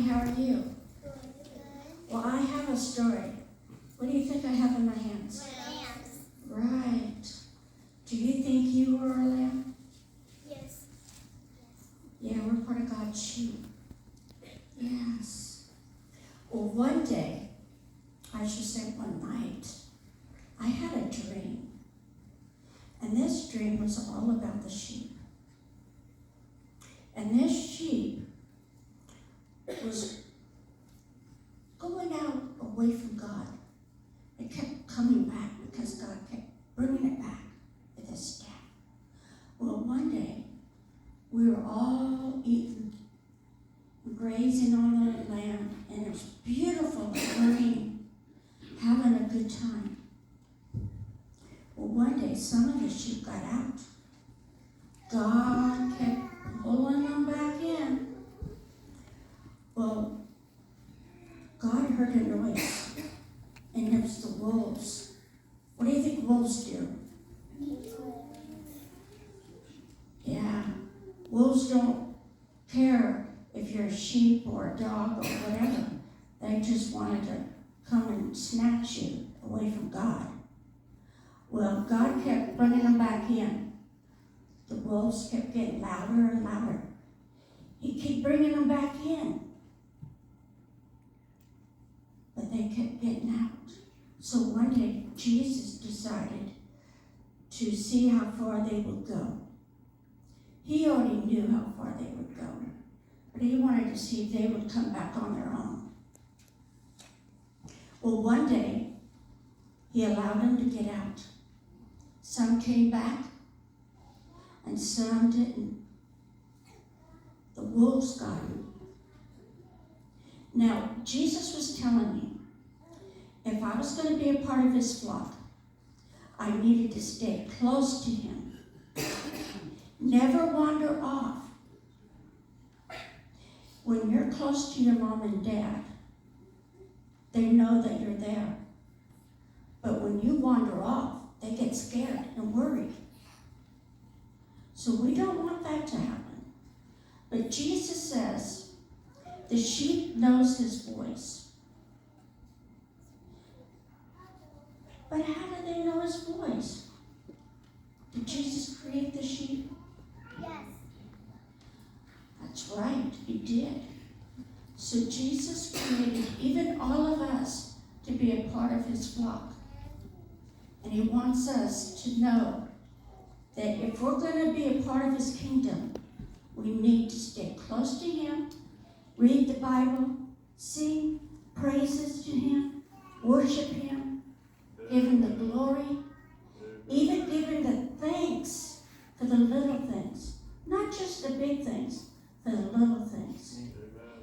how are you? Well, I have a story. What do you think I have in my hands? Lambs. Right. Do you think you were a lamb? Yes. Yeah, we're part of God's sheep. Yes. Well, one day, I should say one night, I had a dream. And this dream was all about the sheep. And this sheep was going out away from God. It kept coming back because God kept bringing it back with his staff. Well, one day, we were all eating, grazing on the land, and it was beautiful and green, having a good time. Well, one day, some of the sheep got out. God kept pulling them back in. Well, God heard a noise, and it was the wolves. What do you think wolves do? Yeah, wolves don't care if you're a sheep or a dog or whatever. They just wanted to come and snatch you away from God. Well, God kept bringing them back in. The wolves kept getting louder and louder. He kept bringing them back in. But they kept getting out. So one day, Jesus decided to see how far they would go. He already knew how far they would go, but he wanted to see if they would come back on their own. Well, one day, he allowed them to get out. Some came back, and some didn't. The wolves got them. Now, Jesus was telling me, if I was going to be a part of his flock, I needed to stay close to him. Never wander off. When you're close to your mom and dad, they know that you're there. But when you wander off, they get scared and worried. So we don't want that to happen. But Jesus says, the sheep knows his voice. But how do they know his voice? Did Jesus create the sheep? Yes. That's right, he did. So Jesus created even all of us to be a part of his flock. And he wants us to know that if we're going to be a part of his kingdom, we need to stay close to him, read the Bible, sing praises to him, worship him, give him the glory, even give him the thanks for the little things. Not just the big things, for the little things.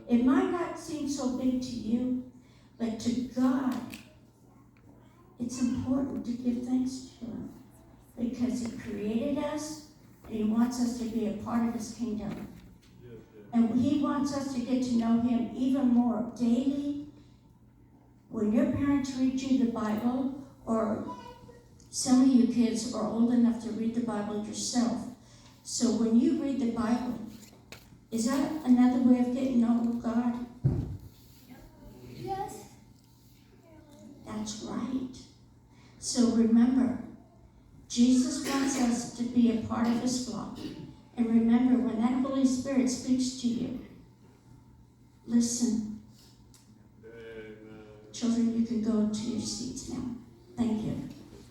It might not seem so big to you, but to God, it's important to give thanks to him because he created us and he wants us to be a part of his kingdom. And he wants us to get to know him even more daily. When your parents read you the Bible, or some of you kids are old enough to read the Bible yourself. So when you read the Bible, is that another way of getting to know God? Yes. That's right. So remember, Jesus wants us to be a part of his flock. And remember, when that Holy Spirit speaks to you, listen. Children, you can go to your seats now. Thank you.